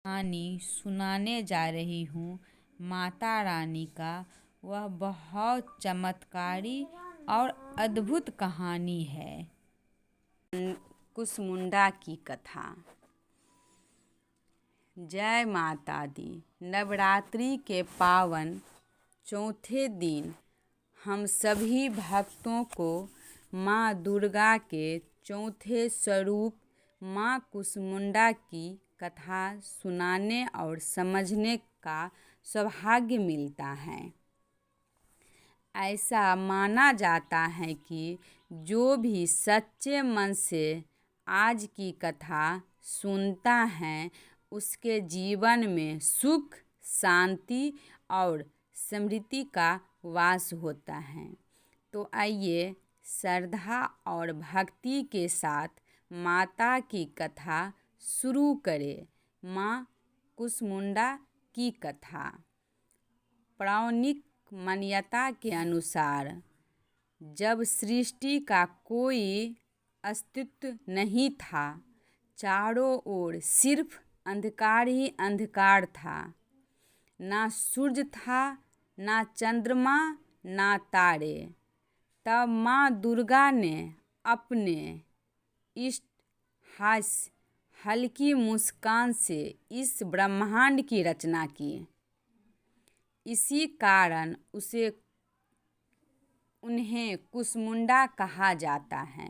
कहानी सुनाने जा रही हूँ माता रानी का। वह बहुत चमत्कारी और अद्भुत कहानी है। कुसमुंडा की कथा। जय माता दी। नवरात्रि के पावन चौथे दिन हम सभी भक्तों को माँ दुर्गा के चौथे स्वरूप माँ कुसमुंडा की कथा सुनाने और समझने का सौभाग्य मिलता है। ऐसा माना जाता है कि जो भी सच्चे मन से आज की कथा सुनता है उसके जीवन में सुख, शांति और समृद्धि का वास होता है। तो आइए श्रद्धा और भक्ति के साथ माता की कथा शुरू करें। माँ कुसमुंडा की कथा। पौराणिक मान्यता के अनुसार जब सृष्टि का कोई अस्तित्व नहीं था, चारों ओर सिर्फ अंधकार ही अंधकार था। ना सूरज था, ना चंद्रमा, ना तारे। तब माँ दुर्गा ने अपने इष्ट हास्य हल्की मुस्कान से इस ब्रह्मांड की रचना की। इसी कारण उन्हें कुसमुंडा कहा जाता है।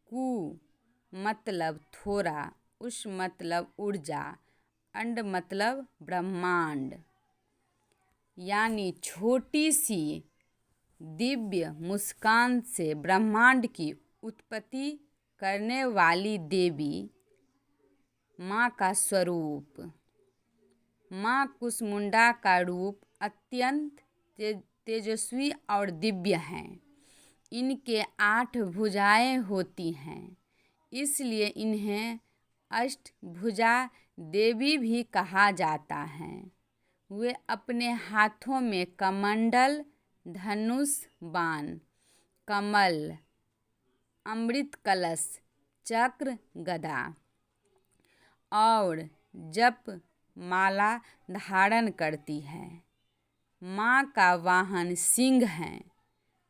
कु मतलब थोड़ा, उस मतलब ऊर्जा, अंड मतलब ब्रह्मांड, यानी छोटी सी दिव्य मुस्कान से ब्रह्मांड की उत्पत्ति करने वाली देवी माँ का स्वरूप। माँ कुसमुंडा का रूप अत्यंत तेजस्वी और दिव्य है। इनके 8 भुजाएं होती हैं, इसलिए इन्हें अष्टभुजा देवी भी कहा जाता है। वे अपने हाथों में कमंडल, धनुष, बाण, कमल, अमृत कलश, चक्र, गदा और जप माला धारण करती है। माँ का वाहन सिंह है,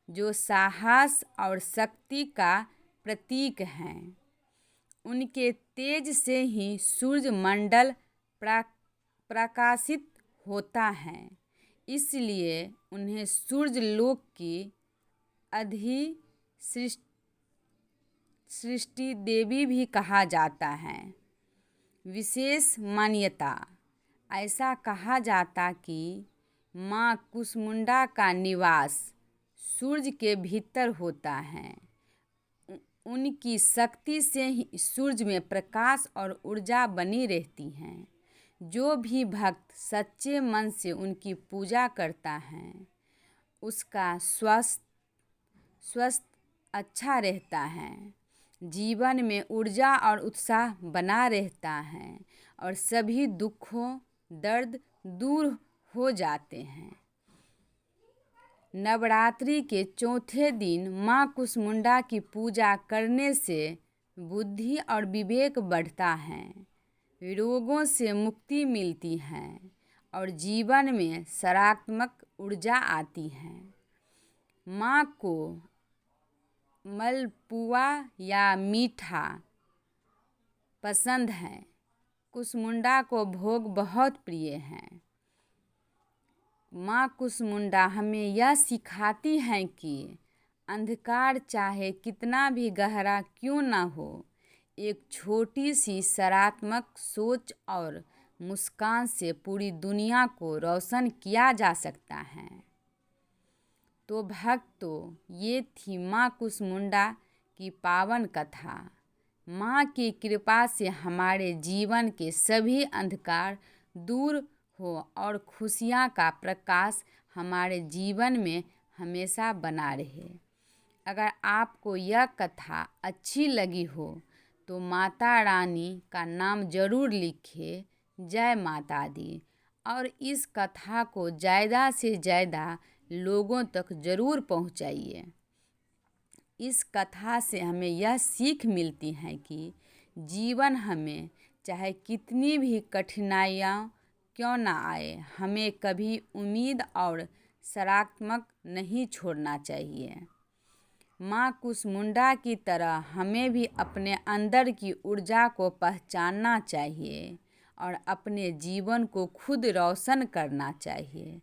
जो साहस और शक्ति का प्रतीक है। उनके तेज से ही सूर्य मंडल प्रकाशित होता है, इसलिए उन्हें सूर्य लोक की सृष्टि देवी भी कहा जाता है। विशेष मान्यता। ऐसा कहा जाता कि माँ कुसमुंडा का निवास सूर्य के भीतर होता है। उनकी शक्ति से ही सूर्य में प्रकाश और ऊर्जा बनी रहती है। जो भी भक्त सच्चे मन से उनकी पूजा करता है उसका स्वास्थ्य अच्छा रहता है, जीवन में ऊर्जा और उत्साह बना रहता है और सभी दुखों, दर्द दूर हो जाते हैं। नवरात्रि के चौथे दिन माँ कुसमुंडा की पूजा करने से बुद्धि और विवेक बढ़ता है, रोगों से मुक्ति मिलती है और जीवन में सकारात्मक ऊर्जा आती है। माँ को मलपुआ या मीठा पसंद है। कुसमुंडा को भोग बहुत प्रिय है। माँ कुसमुंडा हमें यह सिखाती हैं कि अंधकार चाहे कितना भी गहरा क्यों ना हो, एक छोटी सी सकारात्मक सोच और मुस्कान से पूरी दुनिया को रोशन किया जा सकता है। तो भक्तों, ये थी माँ कुसमुंडा की पावन कथा। माँ की कृपा से हमारे जीवन के सभी अंधकार दूर हो और खुशियाँ का प्रकाश हमारे जीवन में हमेशा बना रहे। अगर आपको यह कथा अच्छी लगी हो तो माता रानी का नाम ज़रूर लिखें, जय माता दी, और इस कथा को ज़्यादा से ज़्यादा लोगों तक ज़रूर पहुँचाइए। इस कथा से हमें यह सीख मिलती है कि जीवन हमें चाहे कितनी भी कठिनाइयाँ क्यों ना आए, हमें कभी उम्मीद और सकारात्मक नहीं छोड़ना चाहिए। माँ कुसमुंडा की तरह हमें भी अपने अंदर की ऊर्जा को पहचानना चाहिए और अपने जीवन को खुद रोशन करना चाहिए।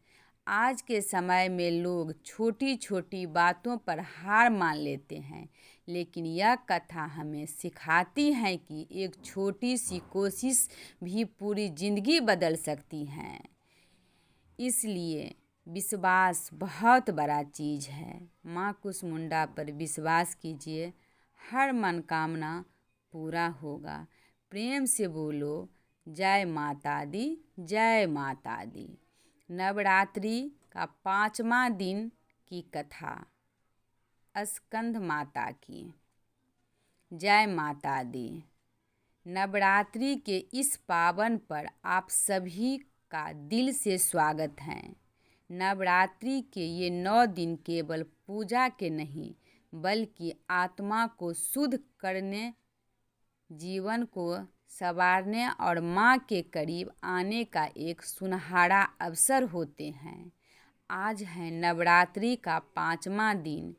आज के समय में लोग छोटी छोटी बातों पर हार मान लेते हैं, लेकिन यह कथा हमें सिखाती है कि एक छोटी सी कोशिश भी पूरी ज़िंदगी बदल सकती है। इसलिए विश्वास बहुत बड़ा चीज़ है। माँ कुसमुंडा पर विश्वास कीजिए, हर मनोकामना पूरा होगा। प्रेम से बोलो जय माता दी, जय माता दी। नवरात्रि का 5वां दिन की कथा स्कंद माता की। जय माता दी। नवरात्रि के इस पावन पर आप सभी का दिल से स्वागत है। नवरात्रि के ये 9 दिन केवल पूजा के नहीं, बल्कि आत्मा को शुद्ध करने, जीवन को संवारने और माँ के करीब आने का एक सुनहरा अवसर होते हैं। आज है नवरात्रि का 5वां दिन,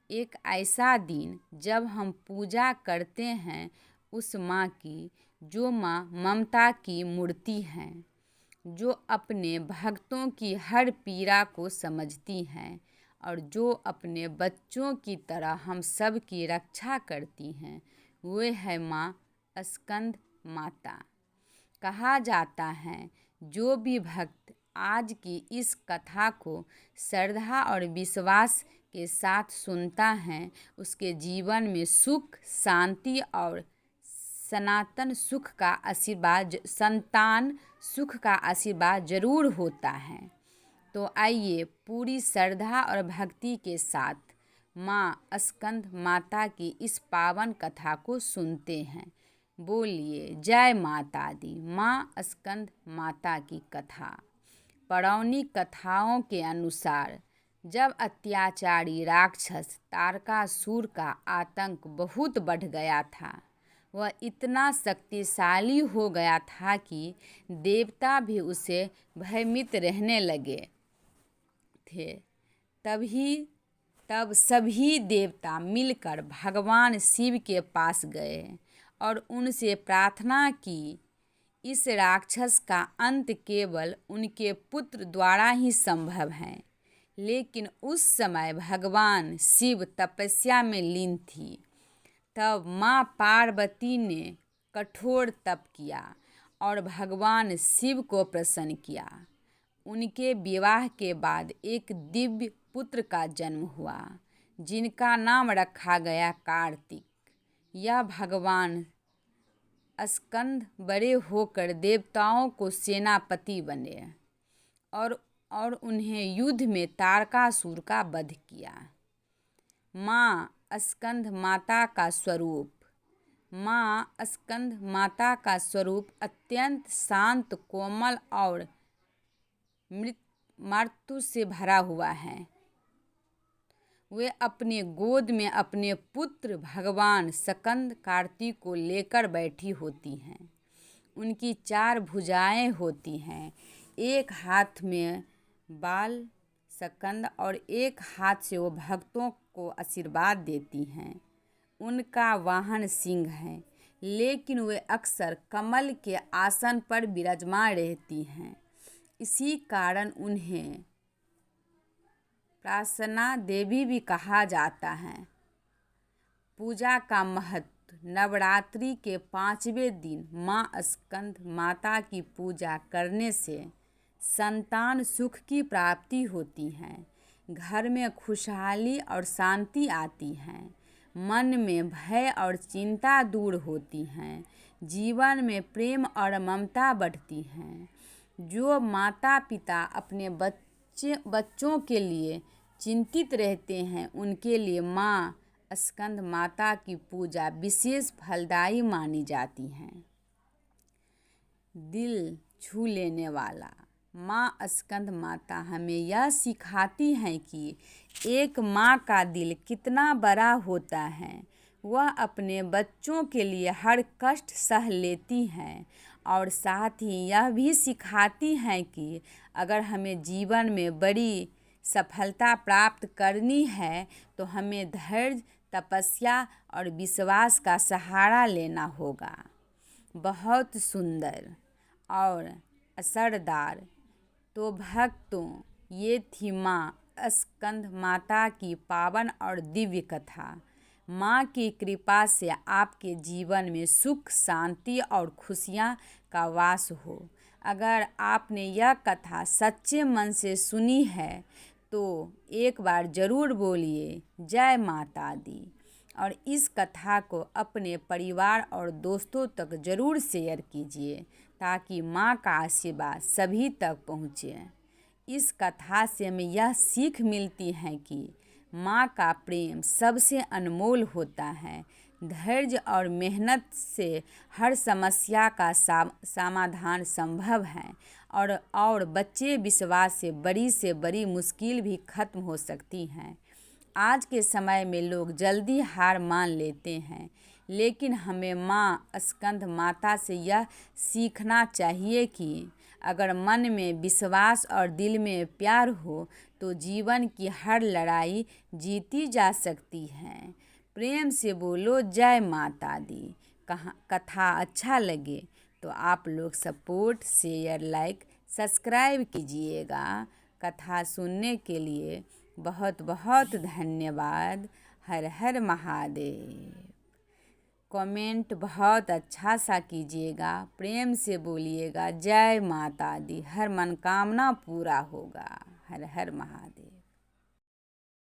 एक ऐसा दिन जब हम पूजा करते हैं उस माँ की जो माँ ममता की मूर्ति हैं, जो अपने भक्तों की हर पीड़ा को समझती हैं और जो अपने बच्चों की तरह हम सब की रक्षा करती हैं। वे है माँ स्कंद माता। कहा जाता है जो भी भक्त आज की इस कथा को श्रद्धा और विश्वास के साथ सुनता है, उसके जीवन में सुख, शांति और संतान सुख का आशीर्वाद जरूर होता है। तो आइए पूरी श्रद्धा और भक्ति के साथ माँ स्कंद माता की इस पावन कथा को सुनते हैं। बोलिए जय माता दी। माँ स्कंद माता की कथा। पौराणिक कथाओं के अनुसार जब अत्याचारी राक्षस तारकासुर का आतंक बहुत बढ़ गया था, वह इतना शक्तिशाली हो गया था कि देवता भी उसे भयभीत रहने लगे थे। तब सभी देवता मिलकर भगवान शिव के पास गए और उनसे प्रार्थना की, इस राक्षस का अंत केवल उनके पुत्र द्वारा ही संभव है। लेकिन उस समय भगवान शिव तपस्या में लीन थी। तब माँ पार्वती ने कठोर तप किया और भगवान शिव को प्रसन्न किया। उनके विवाह के बाद एक दिव्य पुत्र का जन्म हुआ, जिनका नाम रखा गया कार्तिक। यह भगवान स्कंद बड़े होकर देवताओं को सेनापति बने और उन्हें युद्ध में तारकासुर का वध किया। माँ स्कंद माता का स्वरूप। माँ स्कंद माता का स्वरूप अत्यंत शांत, कोमल और मातृत्व से भरा हुआ है। वे अपने गोद में अपने पुत्र भगवान स्कंद कार्तिक को लेकर बैठी होती हैं। उनकी 4 भुजाएं होती हैं, एक हाथ में बाल स्कंद और एक हाथ से वो भक्तों को आशीर्वाद देती हैं। उनका वाहन सिंह है, लेकिन वे अक्सर कमल के आसन पर विराजमान रहती हैं। इसी कारण उन्हें प्रसन्ना देवी भी कहा जाता है। पूजा का महत्व। नवरात्रि के 5वें दिन माँ स्कंद माता की पूजा करने से संतान सुख की प्राप्ति होती है, घर में खुशहाली और शांति आती है, मन में भय और चिंता दूर होती हैं, जीवन में प्रेम और ममता बढ़ती हैं। जो माता पिता अपने बच्चों के लिए चिंतित रहते हैं, उनके लिए माँ स्कंद माता की पूजा विशेष फलदायी मानी जाती है। दिल छू लेने वाला। माँ स्कंद माता हमें यह सिखाती हैं कि एक माँ का दिल कितना बड़ा होता है। वह अपने बच्चों के लिए हर कष्ट सह लेती हैं और साथ ही यह भी सिखाती हैं कि अगर हमें जीवन में बड़ी सफलता प्राप्त करनी है तो हमें धैर्य, तपस्या और विश्वास का सहारा लेना होगा। बहुत सुंदर और असरदार। तो भक्तों, ये थी माँ स्कंद माता की पावन और दिव्य कथा। माँ की कृपा से आपके जीवन में सुख, शांति और खुशियाँ का वास हो। अगर आपने यह कथा सच्चे मन से सुनी है तो एक बार ज़रूर बोलिए जय माता दी, और इस कथा को अपने परिवार और दोस्तों तक ज़रूर शेयर कीजिए ताकि माँ का आशीर्वाद सभी तक पहुँचे। इस कथा से हमें यह सीख मिलती है कि माँ का प्रेम सबसे अनमोल होता है। धैर्य और मेहनत से हर समस्या का समाधान संभव है और बच्चे विश्वास से बड़ी मुश्किल भी खत्म हो सकती हैं। आज के समय में लोग जल्दी हार मान लेते हैं, लेकिन हमें माँ स्कंद माता से यह सीखना चाहिए कि अगर मन में विश्वास और दिल में प्यार हो तो जीवन की हर लड़ाई जीती जा सकती है। प्रेम से बोलो जय माता दी। कथा अच्छा लगे तो आप लोग सपोर्ट, शेयर, लाइक, सब्सक्राइब कीजिएगा। कथा सुनने के लिए बहुत बहुत धन्यवाद। हर हर महादेव। कमेंट बहुत अच्छा सा कीजिएगा, प्रेम से बोलिएगा जय माता दी। हर मनोकामना पूरा होगा। हर हर महादेव।